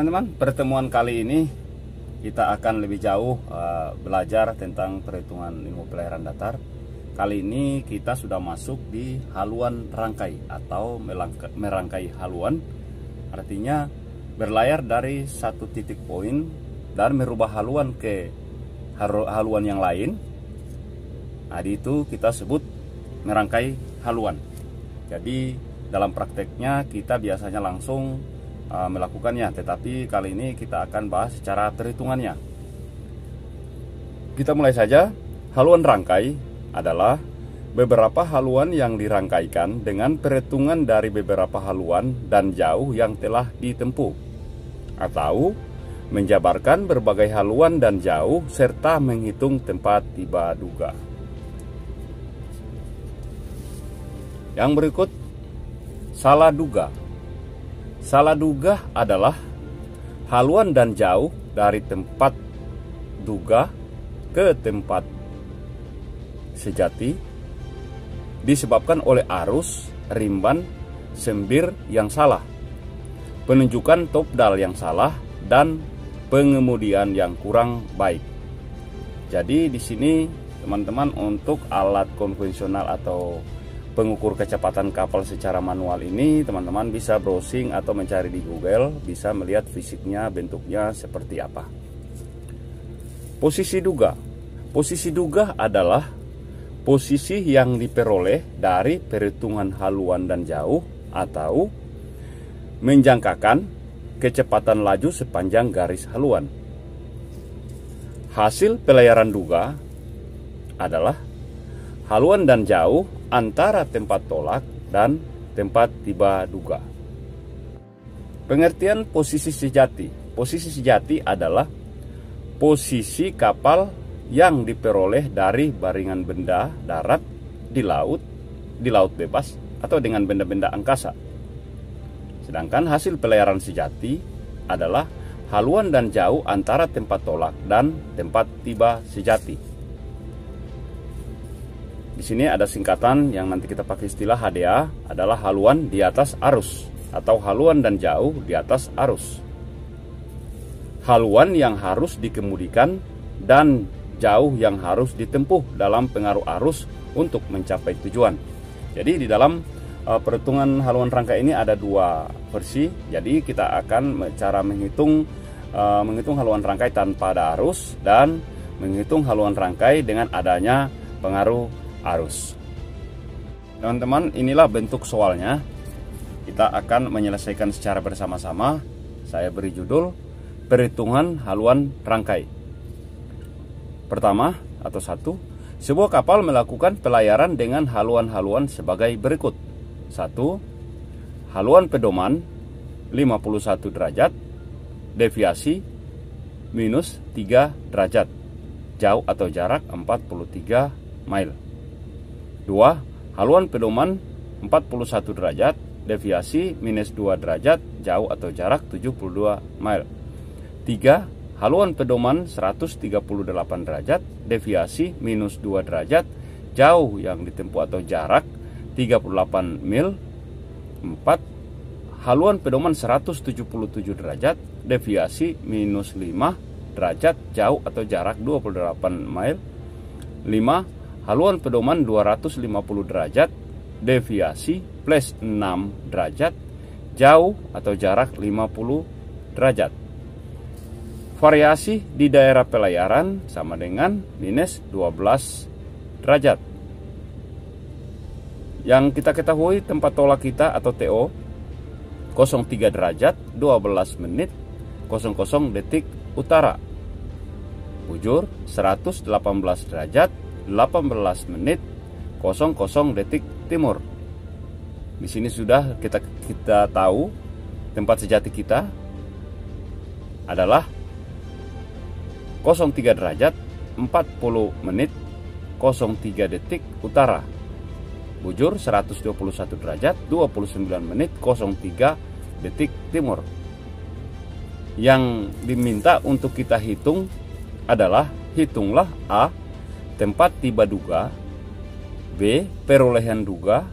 Teman-teman, pertemuan kali ini kita akan lebih jauh belajar tentang perhitungan ilmu pelayaran datar. Kali ini kita sudah masuk di haluan rangkai atau merangkai haluan. Artinya berlayar dari satu titik poin dan merubah haluan ke haluan yang lain. Nah, itu kita sebut merangkai haluan. Jadi dalam prakteknya kita biasanya langsung melakukannya, tetapi kali ini kita akan bahas secara perhitungannya. Kita mulai saja. Haluan rangkai adalah beberapa haluan yang dirangkaikan dengan perhitungan dari beberapa haluan dan jauh yang telah ditempuh, atau menjabarkan berbagai haluan dan jauh serta menghitung tempat tiba duga. Yang berikut, salah duga. Salah duga adalah haluan dan jauh dari tempat duga ke tempat sejati disebabkan oleh arus, rimban, sembir yang salah, penunjukan topdal yang salah, dan pengemudian yang kurang baik. Jadi di sini teman-teman, untuk alat konvensional atau pengukur kecepatan kapal secara manual ini, teman-teman bisa browsing atau mencari di Google, bisa melihat fisiknya, bentuknya seperti apa. Posisi duga. Posisi duga adalah posisi yang diperoleh dari perhitungan haluan dan jauh atau menjangkakan kecepatan laju sepanjang garis haluan. Hasil pelayaran duga adalah haluan dan jauh antara tempat tolak dan tempat tiba duga. Pengertian posisi sejati. Posisi sejati adalah posisi kapal yang diperoleh dari baringan benda darat, di laut bebas, atau dengan benda-benda angkasa. Sedangkan hasil pelayaran sejati adalah haluan dan jauh antara tempat tolak dan tempat tiba sejati. Di sini ada singkatan yang nanti kita pakai istilah HDA, adalah haluan di atas arus atau haluan dan jauh di atas arus. Haluan yang harus dikemudikan dan jauh yang harus ditempuh dalam pengaruh arus untuk mencapai tujuan. Jadi di dalam perhitungan haluan rangkai ini ada dua versi. Jadi kita akan cara menghitung haluan rangkai tanpa ada arus dan menghitung haluan rangkai dengan adanya pengaruh arus. Teman-teman, inilah bentuk soalnya. Kita akan menyelesaikan secara bersama-sama. Saya beri judul perhitungan haluan rangkai. Pertama atau satu, sebuah kapal melakukan pelayaran dengan haluan-haluan sebagai berikut. 1. Haluan pedoman 51 derajat, deviasi minus 3 derajat, jauh atau jarak 43 mil. 2. Haluan pedoman 41 derajat, deviasi minus 2 derajat, jauh atau jarak 72 mil. 3. Haluan pedoman 138 derajat, deviasi minus 2 derajat, jauh yang ditempuh atau jarak 38 mil. 4. Haluan pedoman 177 derajat, deviasi minus 5 derajat, jauh atau jarak 28 mil. 5. Haluan pedoman 250 derajat, deviasi plus 6 derajat, jauh atau jarak 50 derajat. Variasi di daerah pelayaran sama dengan minus 12 derajat. Yang kita ketahui tempat tolak kita atau TO 03 derajat 12 menit 00 detik utara. Bujur 118 derajat 18 menit 00 detik timur. Di sini sudah kita tahu tempat sejati kita adalah 03 derajat 40 menit 03 detik utara. Bujur 121 derajat 29 menit 03 detik timur. Yang diminta untuk kita hitung adalah, hitunglah A. tempat tiba duga, B. perolehan duga,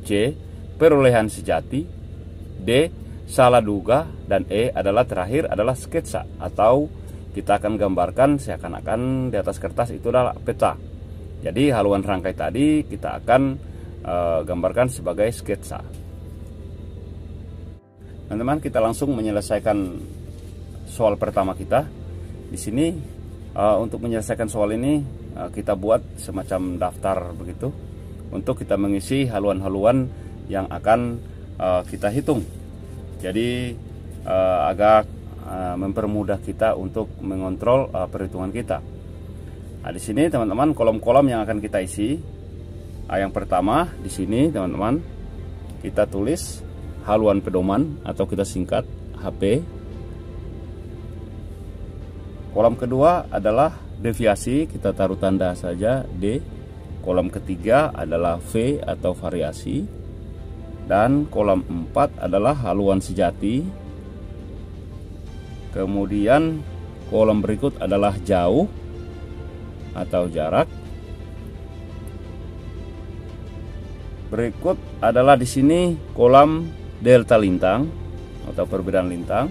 C. perolehan sejati, D. salah duga, dan E adalah terakhir adalah sketsa, atau kita akan gambarkan seakan-akan di atas kertas itu adalah peta. Jadi haluan rangkai tadi kita akan gambarkan sebagai sketsa. Teman-teman, kita langsung menyelesaikan soal pertama kita. Di sini untuk menyelesaikan soal ini kita buat semacam daftar begitu untuk kita mengisi haluan-haluan yang akan kita hitung. Jadi agak mempermudah kita untuk mengontrol perhitungan kita. Nah, di sini teman-teman, kolom-kolom yang akan kita isi. Yang pertama di sini teman-teman, kita tulis haluan pedoman atau kita singkat HP. Kolom kedua adalah deviasi, kita taruh tanda saja D. Kolom ketiga adalah V atau variasi. Dan kolom 4 adalah haluan sejati. Kemudian kolom berikut adalah jauh atau jarak. Berikut adalah di sini kolom delta lintang atau perbedaan lintang.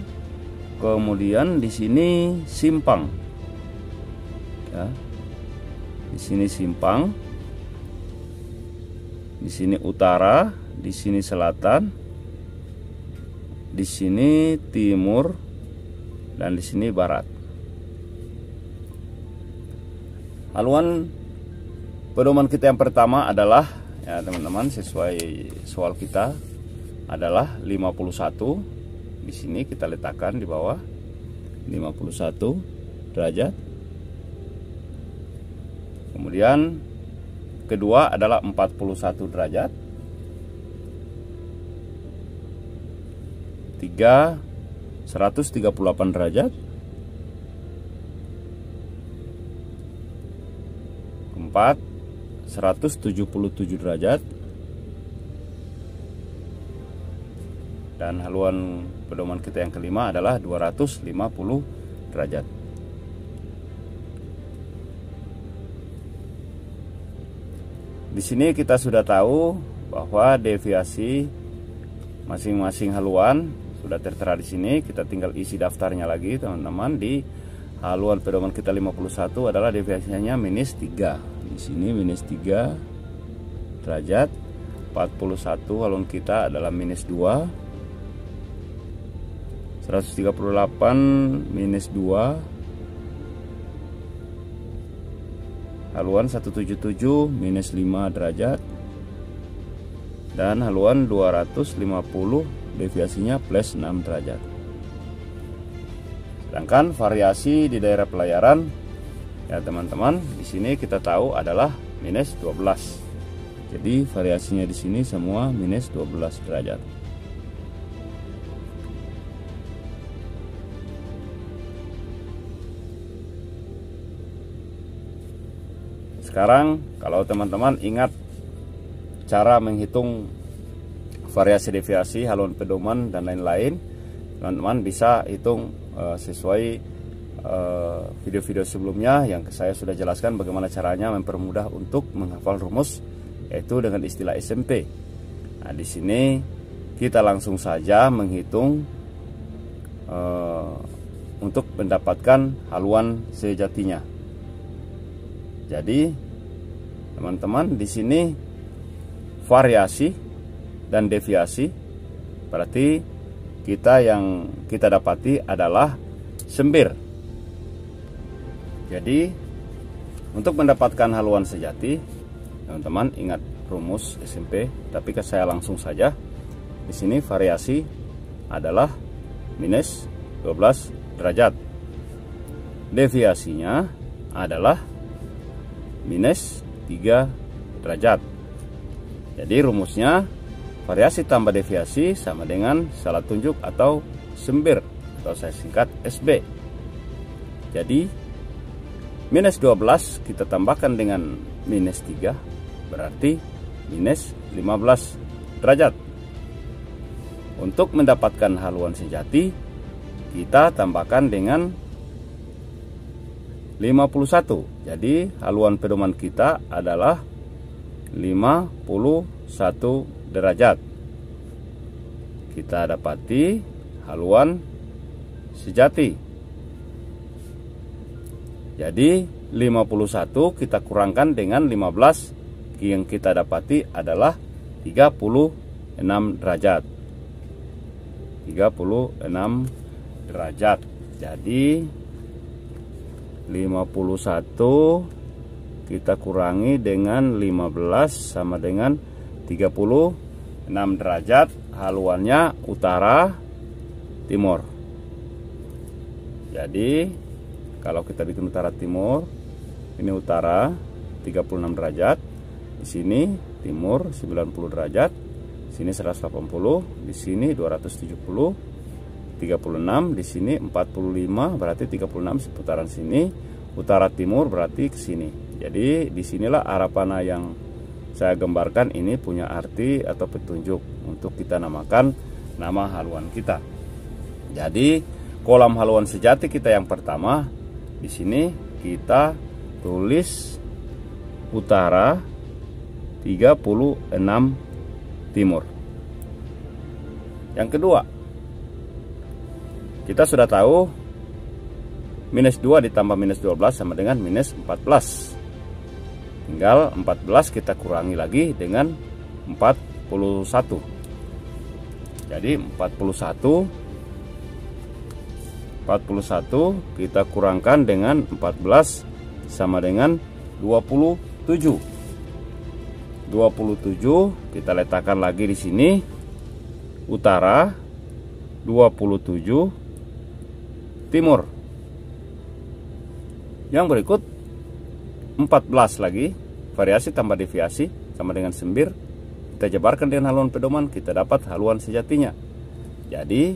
Kemudian di sini simpang. Ya. Di sini simpang. Di sini utara, di sini selatan. Di sini timur dan di sini barat. Haluan pedoman kita yang pertama adalah, ya teman-teman, sesuai soal kita adalah 51. Di sini kita letakkan di bawah 51 derajat. Kemudian kedua adalah 41 derajat. 3 138 derajat. 4 177 derajat. Dan haluan pedoman kita yang kelima adalah 250 derajat. Di sini kita sudah tahu bahwa deviasi masing-masing haluan sudah tertera di sini. Kita tinggal isi daftarnya lagi teman-teman. Di haluan pedoman kita 51 adalah deviasinya minus 3. Di sini minus 3 derajat. 41 haluan kita adalah minus 2. 138 minus 2. Haluan 177 minus 5 derajat. Dan haluan 250 deviasinya plus 6 derajat. Sedangkan variasi di daerah pelayaran, ya teman-teman, di sini kita tahu adalah minus 12. Jadi variasinya di sini semua minus 12 derajat. Sekarang kalau teman-teman ingat cara menghitung variasi deviasi, haluan pedoman dan lain-lain, teman-teman bisa hitung sesuai video-video sebelumnya yang saya sudah jelaskan bagaimana caranya mempermudah untuk menghafal rumus, yaitu dengan istilah SMP. Nah, di sini kita langsung saja menghitung untuk mendapatkan haluan sejatinya. Jadi teman-teman, di sini variasi dan deviasi, berarti yang kita dapati adalah sembir. Jadi untuk mendapatkan haluan sejati, teman-teman ingat rumus SMP, tapi saya langsung saja. Di sini variasi adalah minus 12 derajat. Deviasinya adalah minus 3 derajat. Jadi rumusnya variasi tambah deviasi sama dengan salah tunjuk atau sembir, atau saya singkat SB. Jadi minus 12 kita tambahkan dengan minus 3 berarti minus 15 derajat. Untuk mendapatkan haluan sejati kita tambahkan dengan 51. Jadi haluan pedoman kita adalah 51 derajat. kita dapati haluan sejati. Jadi 51 kita kurangkan dengan 15, yang kita dapati adalah 36 derajat. 36 derajat. Jadi 51 kita kurangi dengan 15 sama dengan 36 derajat. Haluannya utara timur. Jadi kalau kita bikin utara timur, ini utara 36 derajat, di sini timur 90 derajat, di sini 180, di sini 270, 36, di sini 45, berarti 36 seputaran sini, utara timur berarti ke sini. Jadi disinilah arah panah yang saya gambarkan ini punya arti atau petunjuk untuk kita namakan nama haluan kita. Jadi kolam haluan sejati kita yang pertama, di sini kita tulis utara 36 timur. Yang kedua, kita sudah tahu minus 2 ditambah minus 12 sama dengan minus 14. Tinggal 14 kita kurangi lagi dengan 41. Jadi 41 kita kurangkan dengan 14 sama dengan 27. 27 kita letakkan lagi di sini utara, 27 timur. Yang berikut 14 lagi, variasi tambah deviasi sama dengan sembir. Kita jabarkan dengan haluan pedoman, kita dapat haluan sejatinya. Jadi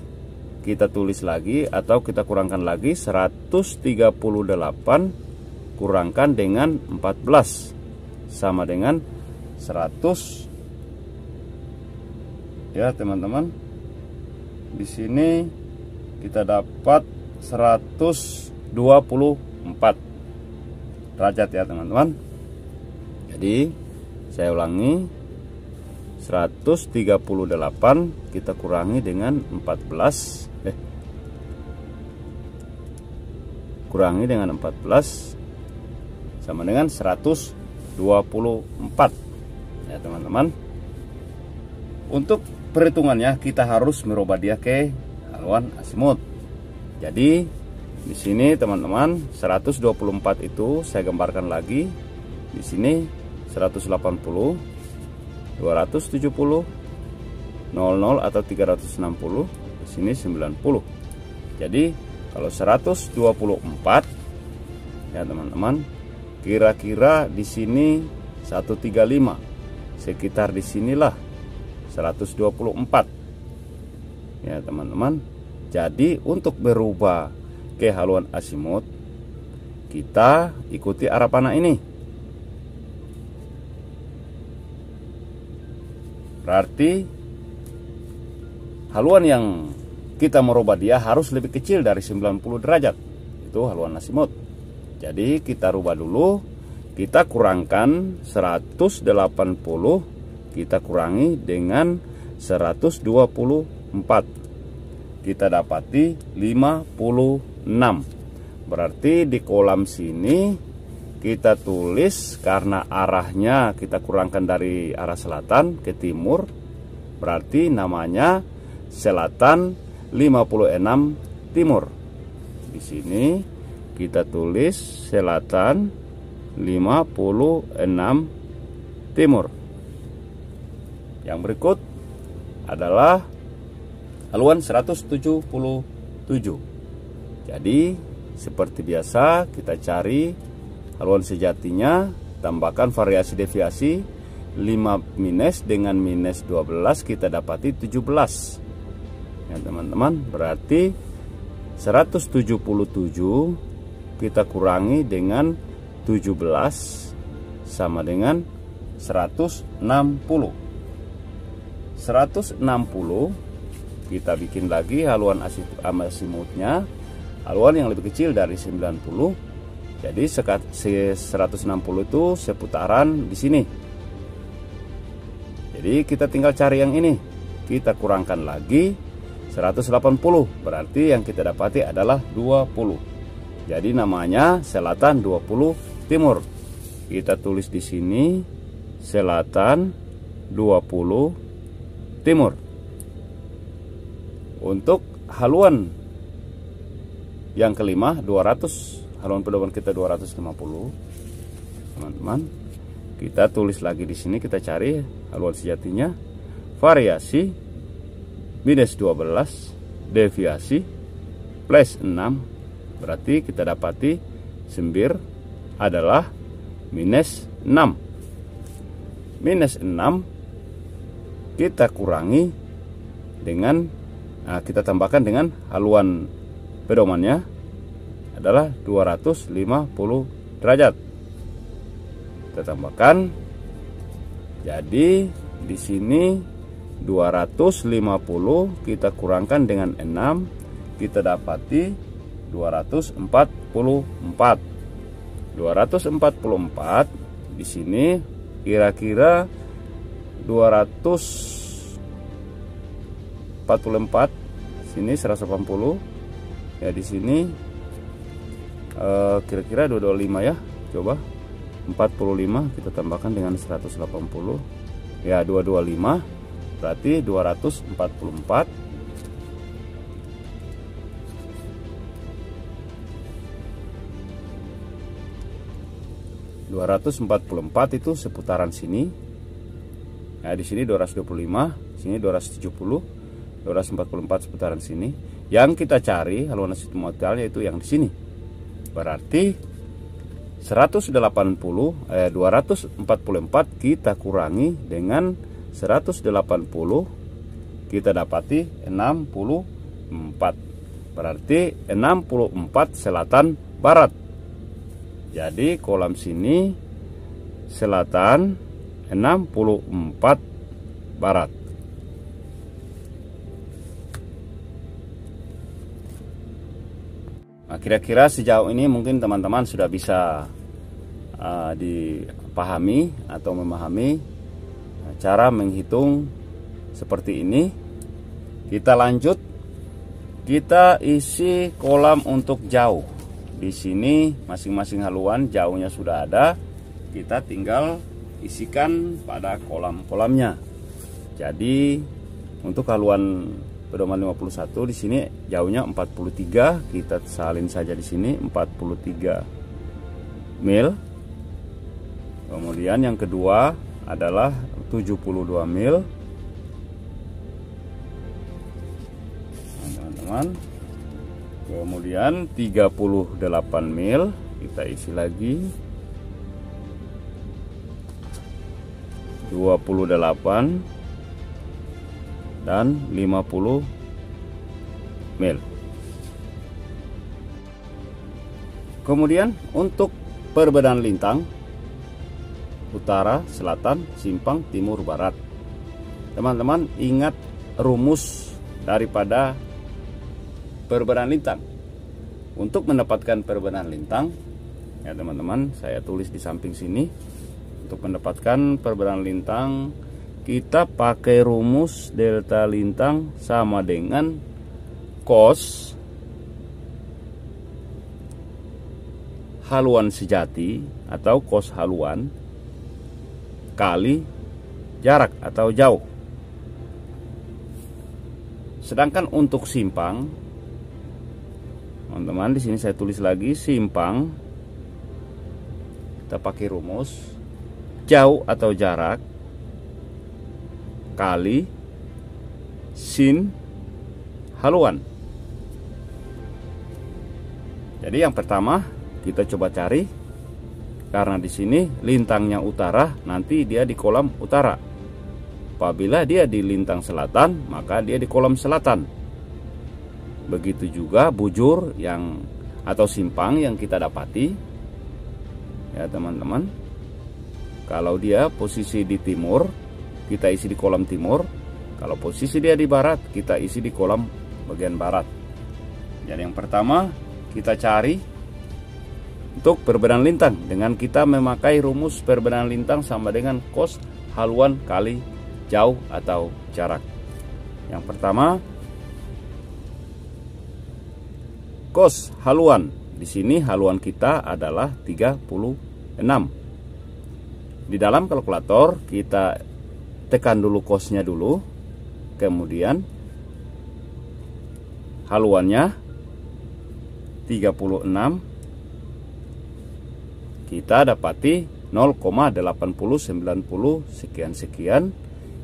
kita tulis lagi atau kita kurangkan lagi 138 kurangkan dengan 14 sama dengan 100. Ya teman-teman, di sini kita dapat 124 derajat ya teman-teman. Jadi saya ulangi, 138 kita kurangi dengan 14, kurangi dengan 14 sama dengan 124 ya teman-teman. Untuk perhitungannya kita harus merubah dia ke haluan asimut. Jadi di sini teman-teman 124 itu saya gambarkan lagi. Di sini 180, 270, 00 atau 360, di sini 90. Jadi kalau 124 ya teman-teman, kira-kira di sini 135, sekitar di sinilah 124 ya teman-teman. Jadi untuk berubah ke haluan asimut, kita ikuti arah panah ini. Berarti haluan yang kita merubah dia harus lebih kecil dari 90 derajat. Itu haluan asimut. Jadi kita rubah dulu, kita kurangkan 180, kita kurangi dengan 124. Kita dapati 56. Berarti di kolam sini kita tulis karena arahnya kita kurangkan dari arah selatan ke timur, berarti namanya selatan 56 timur. Di sini kita tulis selatan 56 timur. Yang berikut adalah haluan 177. Jadi seperti biasa kita cari haluan sejatinya, tambahkan variasi deviasi 5 minus dengan minus 12 kita dapati 17 ya teman-teman. Berarti 177 kita kurangi dengan 17 sama dengan 160. 160 kita bikin lagi haluan asimutnya, haluan yang lebih kecil dari 90. Jadi 160 itu seputaran di sini. Jadi kita tinggal cari yang ini. kita kurangkan lagi 180, berarti yang kita dapati adalah 20. Jadi namanya selatan 20 timur. Kita tulis di sini selatan 20 timur. Untuk haluan yang kelima 200, haluan pedoman kita 250. Teman-teman, kita tulis lagi di sini, kita cari haluan sejatinya. Variasi minus 12, deviasi plus 6, berarti kita dapati sembir adalah minus 6. Minus 6 kita kurangi dengan, kita tambahkan dengan haluan pedomannya adalah 250 derajat. Kita tambahkan, jadi di sini 250 kita kurangkan dengan 6, kita dapati 244. 244 di sini kira-kira 244, sini 180 ya, di sini kira-kira 225 ya. Coba 45 kita tambahkan dengan 180 ya, 225, berarti 244. Itu seputaran sini. Nah, di sini 225, sini 270, 244 seputaran sini. Yang kita cari haluan azimutal yaitu yang di sini. Berarti 244 kita kurangi dengan 180, kita dapati 64. Berarti 64 selatan barat. Jadi kolam sini selatan 64 barat. Nah, kira-kira sejauh ini mungkin teman-teman sudah bisa dipahami atau memahami cara menghitung seperti ini. Kita lanjut, kita isi kolam untuk jauh. Di sini masing-masing haluan jauhnya sudah ada, kita tinggal isikan pada kolam-kolamnya. Jadi untuk haluan pedoman 51 di sini jauhnya 43, kita salin saja di sini 43 mil. Kemudian yang kedua adalah 72 mil. Teman-teman. Kemudian 38 mil, kita isi lagi 28 dan 50 mil. Kemudian untuk perbedaan lintang utara, selatan, simpang, timur, barat. Teman-teman ingat rumus daripada perbedaan lintang. Untuk mendapatkan perbedaan lintang, ya teman-teman, saya tulis di samping sini. Untuk mendapatkan perbedaan lintang, kita pakai rumus delta lintang sama dengan cos haluan sejati atau cos haluan kali jarak atau jauh. Sedangkan untuk simpang, teman-teman, di sini saya tulis lagi simpang, kita pakai rumus jauh atau jarak kali sin haluan. Jadi yang pertama kita coba cari, karena di sini lintangnya utara, nanti dia di kolam utara. Apabila dia di lintang selatan, maka dia di kolam selatan. Begitu juga bujur yang atau simpang yang kita dapati, ya teman-teman. Kalau dia posisi di timur, kita isi di kolam timur. Kalau posisi dia di barat, kita isi di kolam bagian barat. Jadi yang pertama kita cari untuk perbedaan lintang dengan kita memakai rumus perbedaan lintang sama dengan cos haluan kali jauh atau jarak. Yang pertama, kos haluan. Di sini haluan kita adalah 36. Di dalam kalkulator kita tekan dulu kosnya dulu, kemudian haluannya 36, kita dapati 0,8090 sekian-sekian.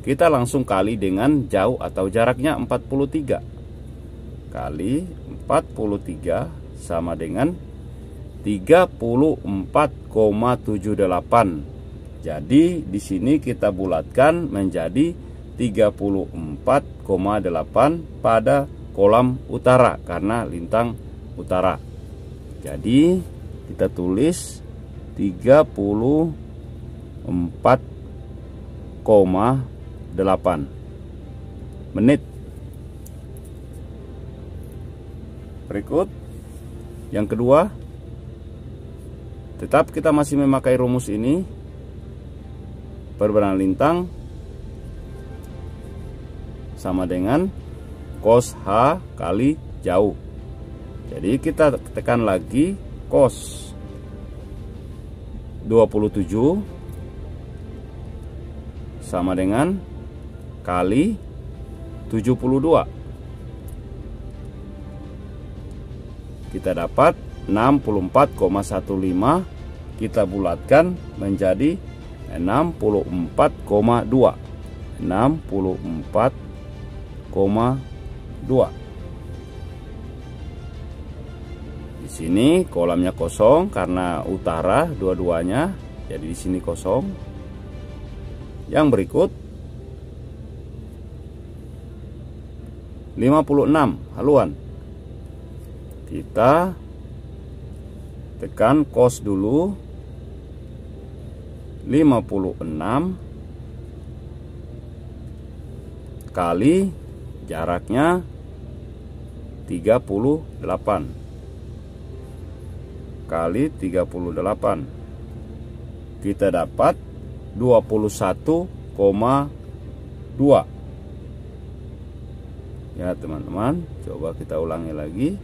Kita langsung kali dengan jauh atau jaraknya 43 kali 43 sama dengan 34,78. Jadi di sini kita bulatkan menjadi 34,8 pada kolam utara karena lintang utara. Jadi kita tulis 34,8 menit. Berikut yang kedua, tetap kita masih memakai rumus ini, perbandingan lintang sama dengan cos H kali jauh. Jadi kita tekan lagi cos 27 sama dengan kali 72. Kita dapat 64,15. Kita bulatkan menjadi 64,2. 64,2. Di sini kolamnya kosong karena utara dua-duanya, jadi di sini kosong. Yang berikut 56 haluan. Kita tekan kos dulu, 56 kali jaraknya 38 kali 38, kita dapat 21,2. Ya teman-teman, coba kita ulangi lagi.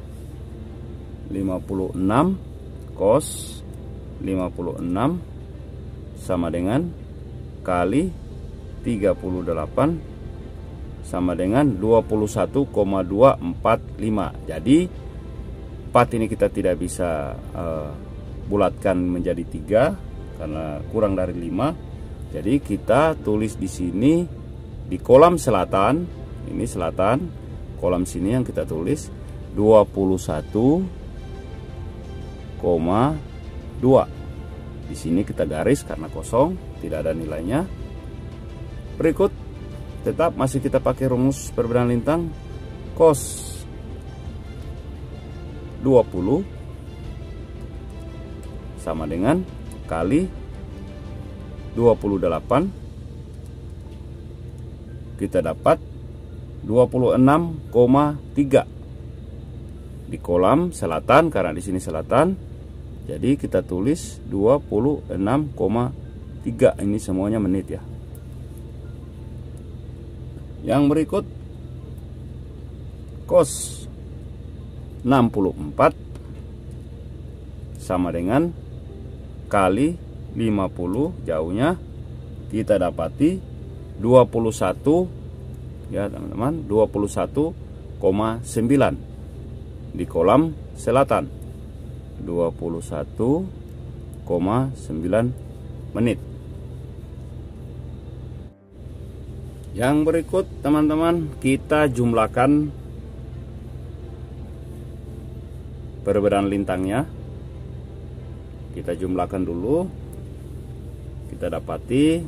56 cos 56 sama dengan kali 38 sama dengan 21,245. Jadi 4 ini kita tidak bisa bulatkan menjadi 3 karena kurang dari 5. Jadi kita tulis di sini di kolam selatan, ini selatan, kolam sini yang kita tulis 21,2. Di sini kita garis karena kosong, tidak ada nilainya. Berikut tetap masih kita pakai rumus perbandingan lintang, cos 20 sama dengan kali 28, kita dapat 26,3 di kolam selatan karena di sini selatan. Jadi kita tulis 26,3. Ini semuanya menit ya. Yang berikut cos 64 sama dengan kali 50, jauhnya kita dapati 21 ya teman-teman, 21,9 di kolam selatan. 21,9 menit. Yang berikut teman-teman, kita jumlahkan perbedaan lintangnya. Kita jumlahkan dulu. Kita dapati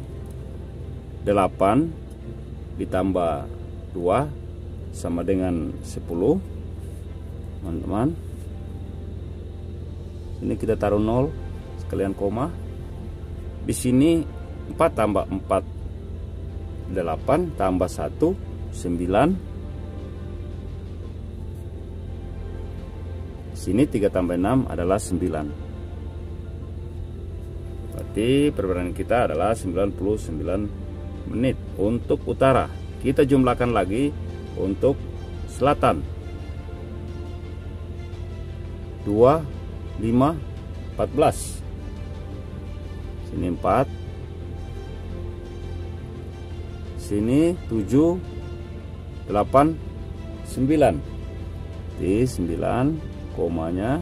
8 ditambah 2 sama dengan 10. Teman-teman, ini kita taruh 0 sekalian koma. Di sini 4 tambah 4 8 tambah 1 9. Sini 3 tambah 6 adalah 9. Berarti perbandingan kita adalah 99 menit untuk utara. Kita jumlahkan lagi untuk selatan. 2, 5, 14. Sini 4. Sini 7, 8, 9. Di 9, komanya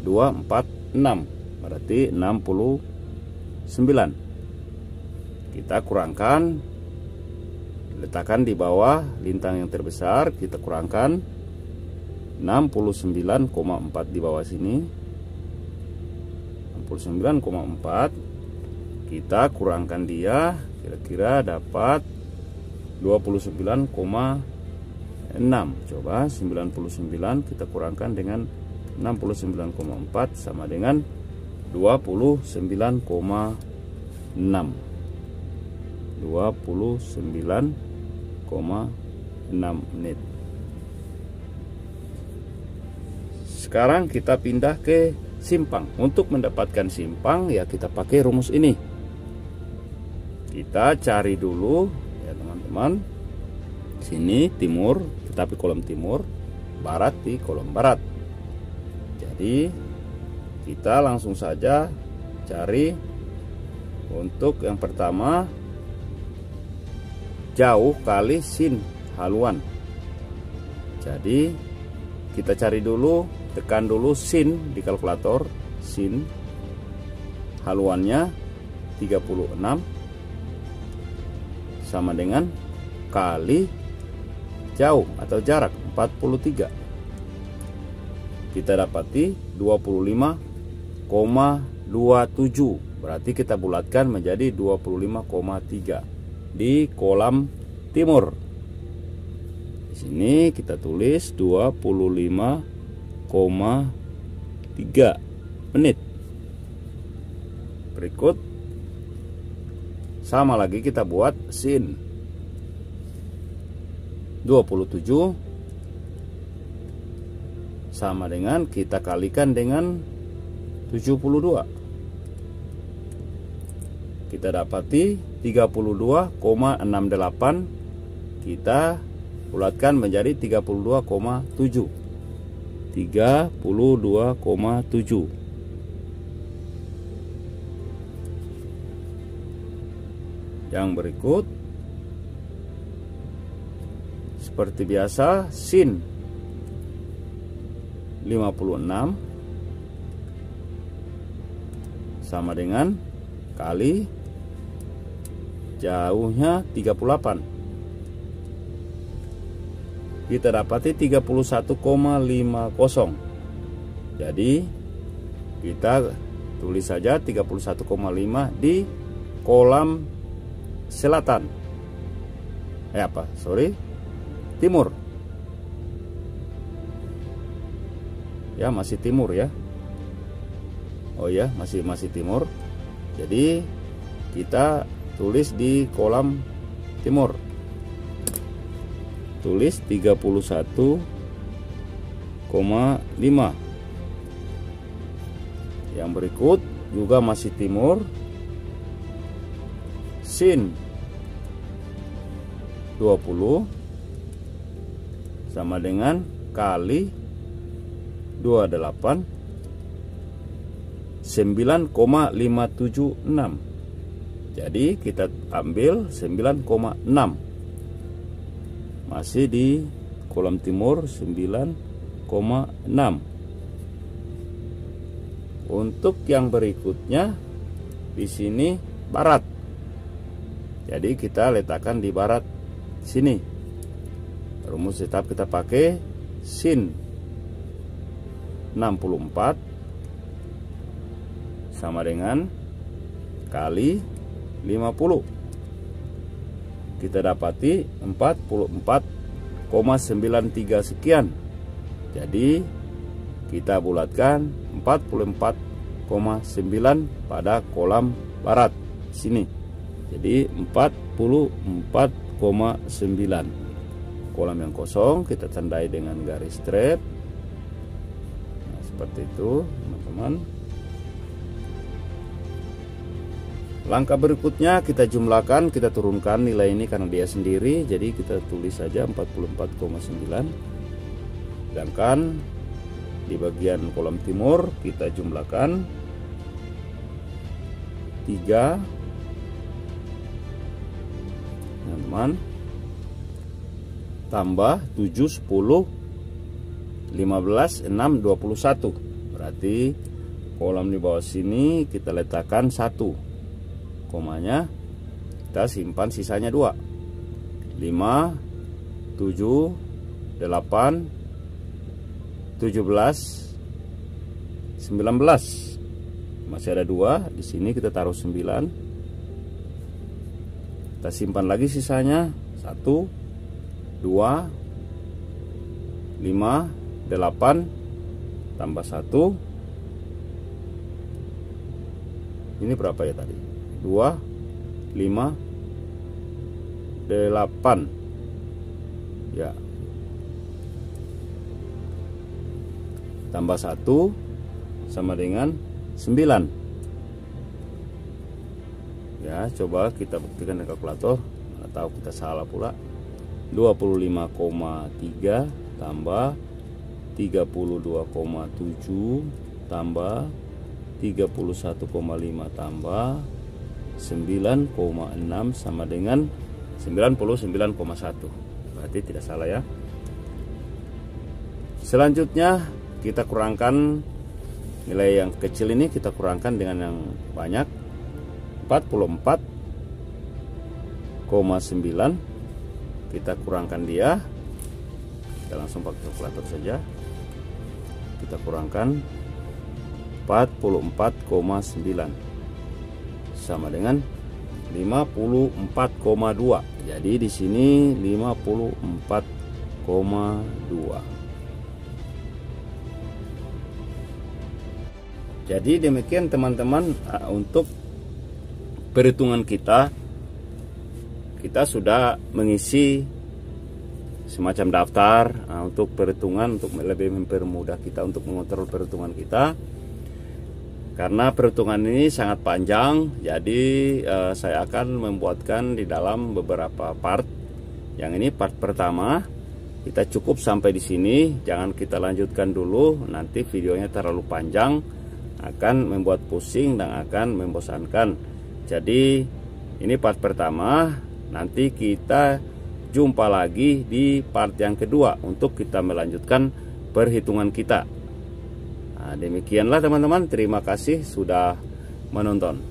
2, 4, 6. Berarti 69. Kita kurangkan, letakkan di bawah lintang yang terbesar, kita kurangkan 69,4 di bawah sini. 69,4 kita kurangkan dia, kira-kira dapat 29,6. Coba 99 kita kurangkan dengan 69,4 sama dengan 29,6. 29,6 menit. Sekarang kita pindah ke simpang. Untuk mendapatkan simpang ya kita pakai rumus ini. Kita cari dulu ya teman-teman. Sini timur, tetapi kolom timur, barat di kolom barat. Jadi kita langsung saja cari. Untuk yang pertama, jauh kali sin haluan. Jadi kita cari dulu, tekan dulu sin di kalkulator. Sin haluannya 36 sama dengan kali jauh atau jarak 43. Kita dapati 25,27. Berarti kita bulatkan menjadi 25,3 di kolam timur. Di sini kita tulis 25,3 menit. Berikut sama lagi kita buat sin 27 sama dengan kita kalikan dengan 72. Kita dapati 32,68. Kita bulatkan menjadi 32,7. 32,7. Yang berikut seperti biasa, sin 56 sama dengan kali jauhnya 38. Kita dapati 31,50. Jadi kita tulis saja 31,5 di kolam selatan. Timur. Ya, masih timur ya. Oh ya, masih timur. Jadi kita tulis di kolam timur. Tulis 31,5. Yang berikut juga masih timur. Sin 20 sama dengan kali 28 9,576. Jadi kita ambil 9,6. Masih di kolam timur 9,6. Untuk yang berikutnya di sini barat. Jadi kita letakkan di barat sini. Rumus tetap kita pakai sin 64 sama dengan kali 50. Kita dapati 44,93 sekian. Jadi kita bulatkan 44,9 pada kolam barat sini. Jadi 44,9. Kolam yang kosong kita tandai dengan garis straight. Nah, seperti itu teman-teman. Langkah berikutnya kita jumlahkan, kita turunkan nilai ini karena dia sendiri, jadi kita tulis saja 44,9. Sedangkan di bagian kolom timur kita jumlahkan 3, teman-teman, tambah 7, 10, 15, 6, 21. Berarti kolom di bawah sini kita letakkan 1, komanya kita simpan, sisanya 2, 5, 7, 8, 17, 19. Masih ada 2 di sini, kita taruh 9. Kita simpan lagi sisanya 1, 2, 5, 8 tambah 1. Ini berapa ya tadi? 2, 5, 8 ya, tambah 1 sama dengan 9 ya. Coba kita buktikan dengan kalkulator, atau kita salah pula. 25,3 tambah 32,7 tambah 31,5 tambah 9,6 sama dengan 99,1. Berarti tidak salah ya. Selanjutnya kita kurangkan nilai yang kecil ini, kita kurangkan dengan yang banyak, 44,9. Kita kurangkan dia, kita langsung pakai kalkulator saja. Kita kurangkan 44,9 sama dengan 54,2. Jadi di sini 54,2. Jadi demikian teman-teman, untuk perhitungan kita sudah mengisi semacam daftar untuk perhitungan, untuk lebih mempermudah kita untuk mengontrol perhitungan kita. Karena perhitungan ini sangat panjang, jadi saya akan membuatkan di dalam beberapa part. Yang ini part pertama, kita cukup sampai di sini, jangan kita lanjutkan dulu, nanti videonya terlalu panjang, akan membuat pusing dan akan membosankan. Jadi ini part pertama, nanti kita jumpa lagi di part yang kedua untuk kita melanjutkan perhitungan kita. Nah, demikianlah teman-teman, terima kasih sudah menonton.